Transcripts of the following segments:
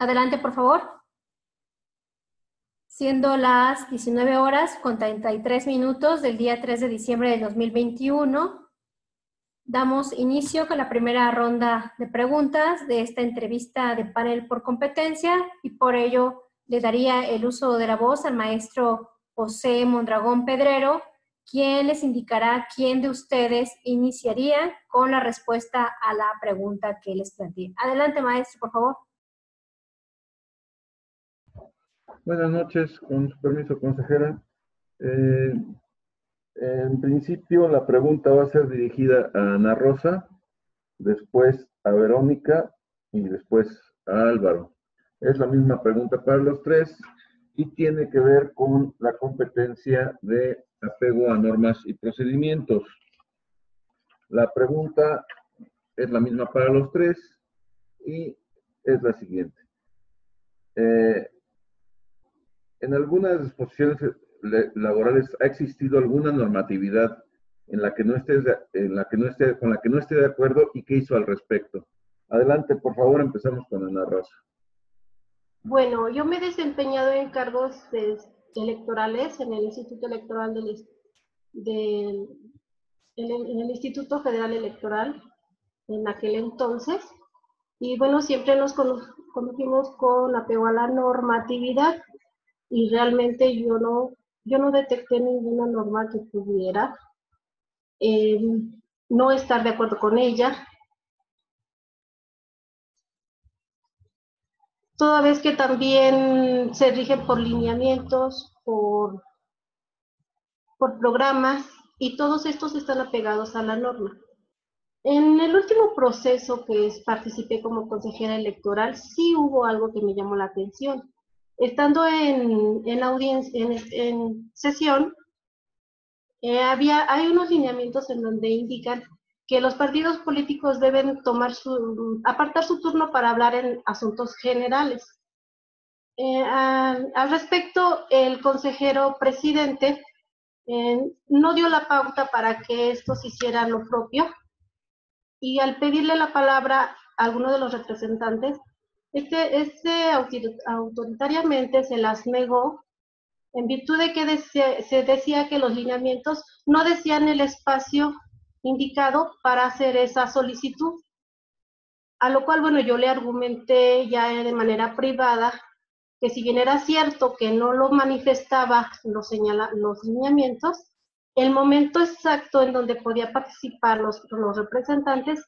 Adelante, por favor. Siendo las 19 horas con 33 minutos del día 3 de diciembre del 2021, damos inicio con la primera ronda de preguntas de esta entrevista de panel por competencia y por ello le daría el uso de la voz al maestro José Mondragón Pedrero, quien les indicará quién de ustedes iniciaría con la respuesta a la pregunta que les planteé. Adelante, maestro, por favor. Buenas noches, con su permiso, consejera. En principio, la pregunta va a ser dirigida a Ana Rosa, después a Verónica y después a Álvaro. Es la misma pregunta para los tres y tiene que ver con la competencia de apego a normas y procedimientos. La pregunta es la misma para los tres y es la siguiente. En algunas disposiciones laborales ha existido alguna normatividad en la que no esté, con la que no esté de acuerdo y qué hizo al respecto. Adelante, por favor, empezamos con Ana Rosa. Bueno, yo me he desempeñado en cargos electorales en el Instituto Electoral en el Instituto Federal Electoral en aquel entonces. Y bueno, siempre nos conducimos con apego a la normatividad y realmente yo no detecté ninguna norma que pudiera no estar de acuerdo con ella. Toda vez que también se rigen por lineamientos, por programas, y todos estos están apegados a la norma. En el último proceso que participé como consejera electoral, sí hubo algo que me llamó la atención. Estando en audiencia, en sesión, hay unos lineamientos en donde indican que los partidos políticos deben apartar su turno para hablar en asuntos generales. Al respecto, el consejero presidente no dio la pauta para que estos hicieran lo propio, y al pedirle la palabra a alguno de los representantes, autoritariamente se las negó, en virtud de que se decía que los lineamientos no decían el espacio indicado para hacer esa solicitud. A lo cual, bueno, yo le argumenté ya de manera privada que si bien era cierto que no lo manifestaba los lineamientos, el momento exacto en donde podía participar los representantes,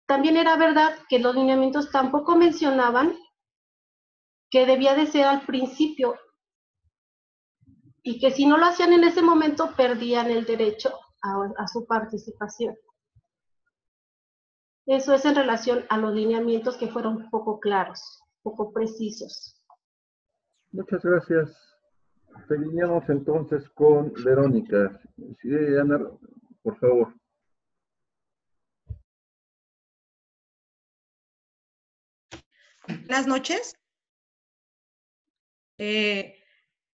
también era verdad que los lineamientos tampoco mencionaban que debía de ser al principio y que si no lo hacían en ese momento perdían el derecho a su participación. Eso es en relación a los lineamientos que fueron poco claros, poco precisos. Muchas gracias. Seguimos entonces con Verónica. Sí, Ana, por favor. Buenas noches.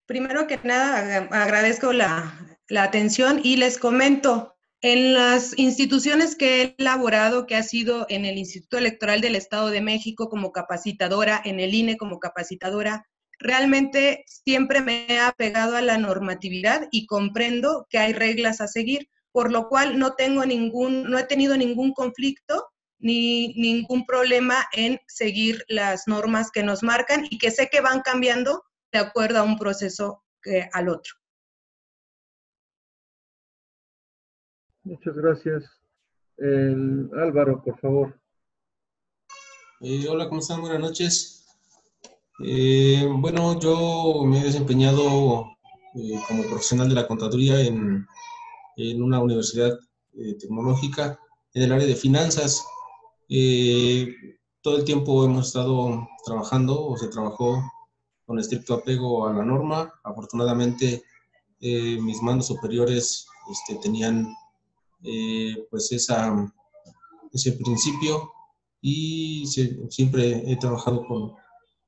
Primero que nada, agradezco la atención y les comento, en las instituciones que he elaborado, que ha sido en el Instituto Electoral del Estado de México como capacitadora, en el INE como capacitadora, realmente siempre me he apegado a la normatividad y comprendo que hay reglas a seguir, por lo cual no he tenido ningún conflicto ni ningún problema en seguir las normas que nos marcan y que sé que van cambiando de acuerdo a un proceso al otro. Muchas gracias. Álvaro, por favor. Hola, ¿cómo están? Buenas noches. Bueno, yo me he desempeñado como profesional de la contaduría en una universidad tecnológica en el área de finanzas. Todo el tiempo hemos estado trabajando o se trabajó con estricto apego a la norma. Afortunadamente, mis mandos superiores tenían pues ese principio y siempre he trabajado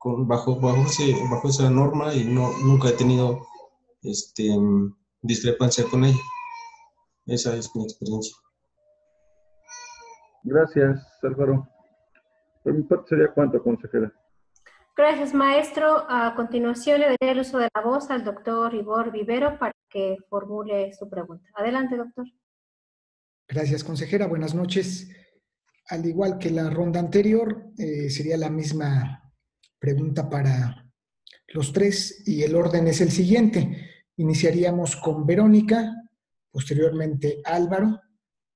bajo esa norma y nunca he tenido discrepancia con ella. Esa es mi experiencia. Gracias, Álvaro. Por mi parte sería cuánto, consejera. Gracias, maestro. A continuación le daré el uso de la voz al doctor Ibor Vivero para que formule su pregunta. Adelante, doctor. Gracias, consejera. Buenas noches. Al igual que la ronda anterior, sería la misma pregunta para los tres y el orden es el siguiente. Iniciaríamos con Verónica, posteriormente Álvaro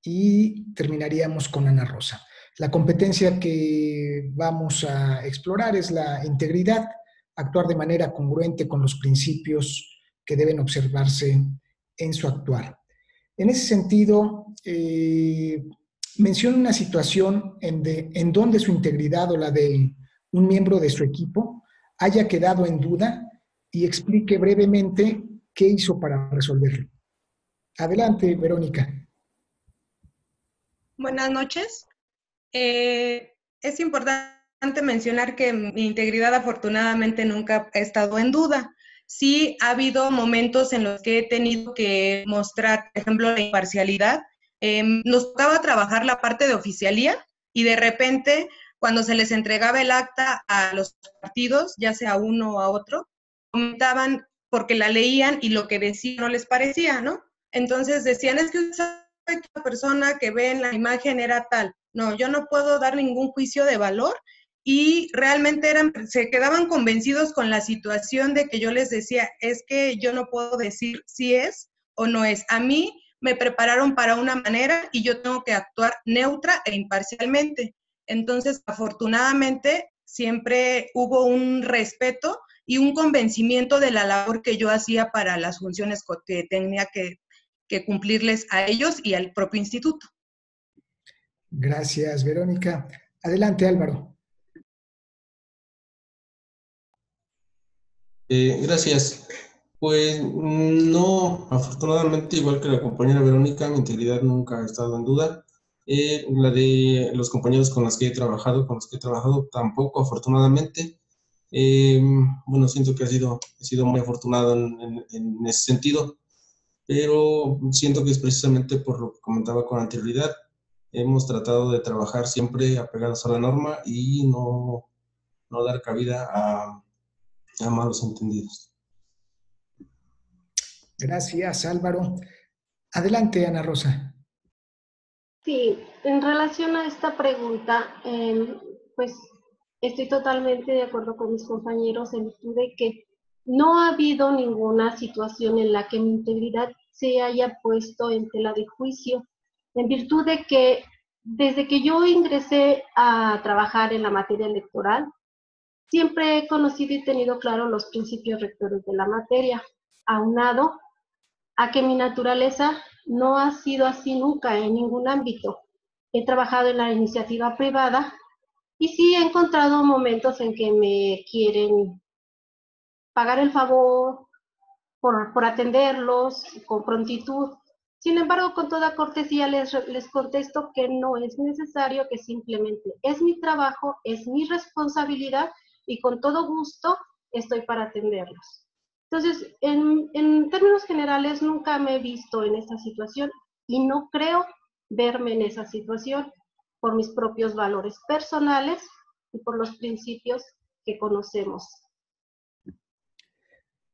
y terminaríamos con Ana Rosa. La competencia que vamos a explorar es la integridad, actuar de manera congruente con los principios que deben observarse en su actuar. En ese sentido, menciona una situación en donde su integridad o la de un miembro de su equipo haya quedado en duda y explique brevemente qué hizo para resolverlo. Adelante, Verónica. Buenas noches. Es importante mencionar que mi integridad afortunadamente nunca ha estado en duda. Sí ha habido momentos en los que he tenido que mostrar, por ejemplo, la imparcialidad. Nos tocaba trabajar la parte de oficialía y de repente, cuando se les entregaba el acta a los partidos, ya sea a uno o a otro, comentaban porque la leían y lo que decía no les parecía, ¿no? Entonces decían, es que la persona que ve en la imagen era tal. No, yo no puedo dar ningún juicio de valor y realmente se quedaban convencidos con la situación de que yo les decía, es que yo no puedo decir si es o no es. A mí me prepararon para una manera y yo tengo que actuar neutra e imparcialmente. Entonces, afortunadamente, siempre hubo un respeto y un convencimiento de la labor que yo hacía para las funciones que tenía que cumplirles a ellos y al propio instituto. Gracias, Verónica. Adelante, Álvaro. Gracias. Pues no, afortunadamente, igual que la compañera Verónica, mi integridad nunca ha estado en duda. La de los compañeros con los que he trabajado, tampoco, afortunadamente. Bueno, siento que he sido muy afortunado en ese sentido, pero siento que es precisamente por lo que comentaba con anterioridad. Hemos tratado de trabajar siempre apegados a la norma y no dar cabida a malos entendidos. Gracias, Álvaro. Adelante, Ana Rosa. Sí, en relación a esta pregunta, pues estoy totalmente de acuerdo con mis compañeros en virtud de que no ha habido ninguna situación en la que mi integridad se haya puesto en tela de juicio, en virtud de que desde que yo ingresé a trabajar en la materia electoral, siempre he conocido y tenido claro los principios rectores de la materia, aunado a que mi naturaleza no ha sido así nunca en ningún ámbito. He trabajado en la iniciativa privada y sí he encontrado momentos en que me quieren pagar el favor por atenderlos con prontitud. Sin embargo, con toda cortesía les contesto que no es necesario, que simplemente es mi trabajo, es mi responsabilidad y con todo gusto estoy para atenderlos. Entonces, en términos generales, nunca me he visto en esta situación y no creo verme en esa situación por mis propios valores personales y por los principios que conocemos.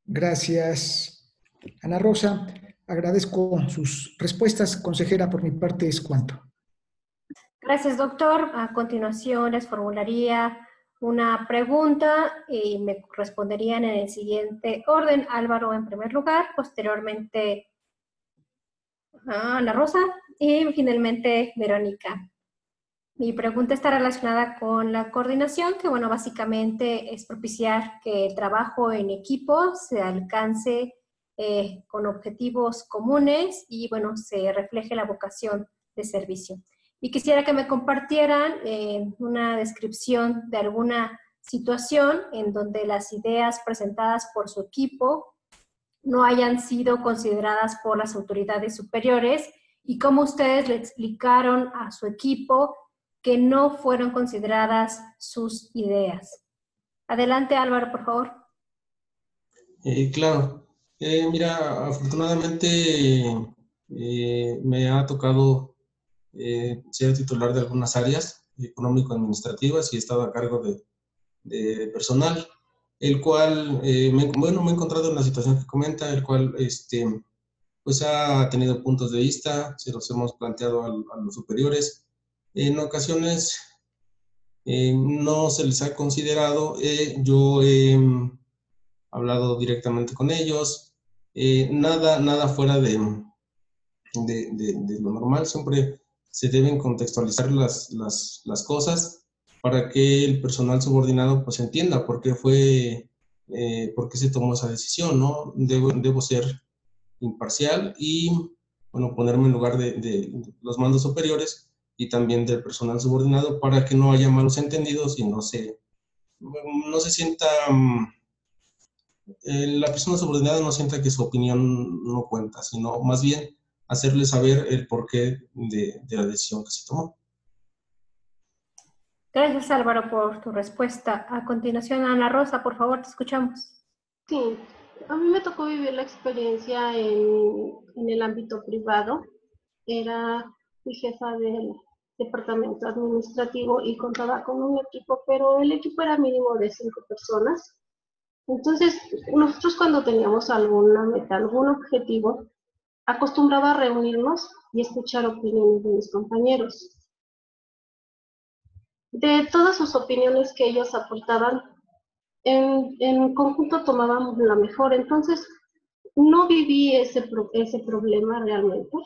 Gracias, Ana Rosa. Agradezco sus respuestas. Consejera, por mi parte es cuanto. Gracias, doctor. A continuación les formularía una pregunta y me responderían en el siguiente orden. Álvaro en primer lugar, posteriormente Ana Rosa y finalmente Verónica. Mi pregunta está relacionada con la coordinación, que bueno, básicamente es propiciar que el trabajo en equipo se alcance con objetivos comunes y bueno, se refleje la vocación de servicio. Y quisiera que me compartieran una descripción de alguna situación en donde las ideas presentadas por su equipo no hayan sido consideradas por las autoridades superiores y cómo ustedes le explicaron a su equipo que no fueron consideradas sus ideas. Adelante, Álvaro, por favor. Claro. Mira, afortunadamente me ha tocado ser titular de algunas áreas económico-administrativas y he estado a cargo de personal, el cual, me he encontrado en la situación que comenta, el cual, pues ha tenido puntos de vista, se los hemos planteado a los superiores. En ocasiones no se les ha considerado, yo he hablado directamente con ellos, nada fuera de lo normal, siempre se deben contextualizar las cosas para que el personal subordinado pues entienda por qué por qué se tomó esa decisión, ¿no? Debo ser imparcial y, bueno, ponerme en lugar de los mandos superiores y también del personal subordinado para que no haya malos entendidos y no se sienta, la persona subordinada no sienta que su opinión no cuenta, sino más bien hacerle saber el porqué de la decisión que se tomó. Gracias, Álvaro, por tu respuesta. A continuación, Ana Rosa, por favor, te escuchamos. Sí, a mí me tocó vivir la experiencia en el ámbito privado. Era mi jefa del departamento administrativo y contaba con un equipo, pero el equipo era mínimo de 5 personas. Entonces, nosotros cuando teníamos alguna meta, algún objetivo, acostumbraba a reunirnos y escuchar opiniones de mis compañeros. De todas sus opiniones que ellos aportaban, en conjunto tomábamos la mejor. Entonces, no viví ese problema realmente.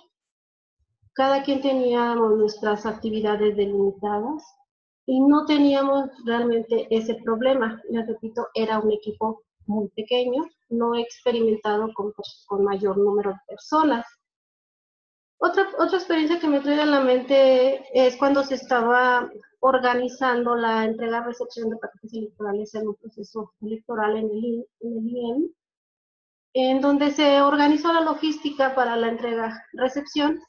Cada quien teníamos nuestras actividades delimitadas y no teníamos realmente ese problema. Les repito, era un equipo muy pequeño, no experimentado con mayor número de personas. Otra experiencia que me trae a la mente es cuando se estaba organizando la entrega-recepción de paquetes electorales en un proceso electoral en el IEM, en donde se organizó la logística para la entrega-recepción.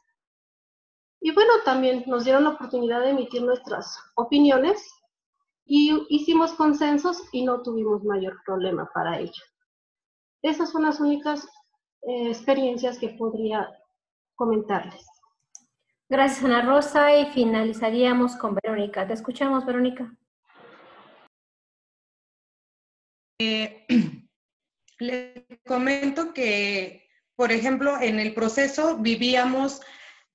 Y bueno, también nos dieron la oportunidad de emitir nuestras opiniones y hicimos consensos y no tuvimos mayor problema para ello. Esas son las únicas experiencias que podría comentarles. Gracias, Ana Rosa, y finalizaríamos con Verónica. Te escuchamos, Verónica. Les comento que, por ejemplo, en el proceso vivíamos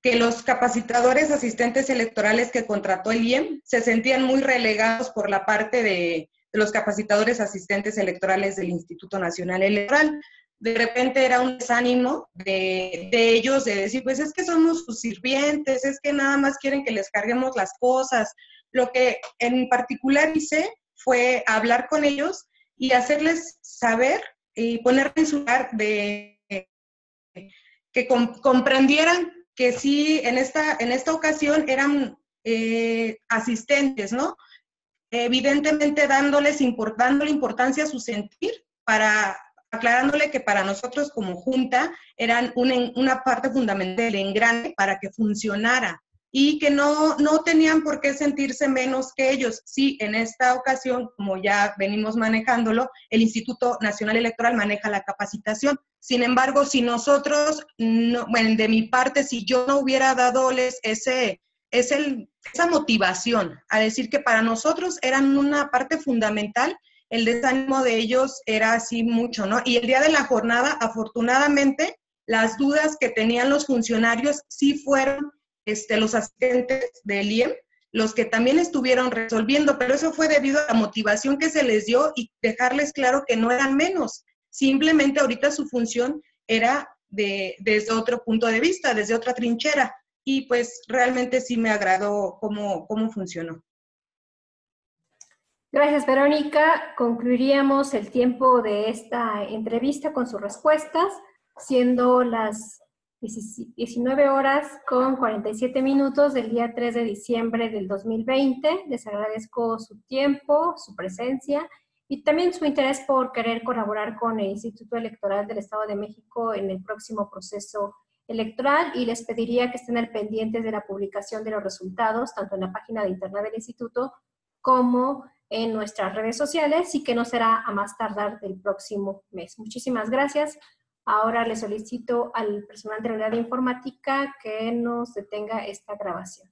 que los capacitadores asistentes electorales que contrató el IEM se sentían muy relegados por la parte de los capacitadores asistentes electorales del Instituto Nacional Electoral. De repente era un desánimo de ellos de decir, pues es que somos sus sirvientes, es que nada más quieren que les carguemos las cosas. Lo que en particular hice fue hablar con ellos y hacerles saber y ponerme en su lugar de que comprendieran que sí, en esta ocasión eran asistentes, ¿no? Evidentemente dándole importancia a su sentir, aclarándole que para nosotros como junta eran una parte fundamental del engrane para que funcionara y que no tenían por qué sentirse menos que ellos. Sí, en esta ocasión, como ya venimos manejándolo, el Instituto Nacional Electoral maneja la capacitación. Sin embargo, si nosotros, bueno, de mi parte, si yo no hubiera dadoles esa motivación a decir que para nosotros eran una parte fundamental, el desánimo de ellos era así mucho, ¿no? Y el día de la jornada, afortunadamente, las dudas que tenían los funcionarios sí fueron los asistentes del IEM, los que también estuvieron resolviendo, pero eso fue debido a la motivación que se les dio y dejarles claro que no eran menos. Simplemente ahorita su función era desde otro punto de vista, desde otra trinchera, y pues realmente sí me agradó cómo funcionó. Gracias, Verónica. Concluiríamos el tiempo de esta entrevista con sus respuestas, siendo las 19 horas con 47 minutos del día 3 de diciembre del 2020. Les agradezco su tiempo, su presencia y también su interés por querer colaborar con el Instituto Electoral del Estado de México en el próximo proceso electoral, y les pediría que estén al pendientes de la publicación de los resultados, tanto en la página de internet del Instituto como en nuestras redes sociales, y que no será a más tardar del próximo mes. Muchísimas gracias. Ahora le solicito al personal de la unidad de informática que nos detenga esta grabación.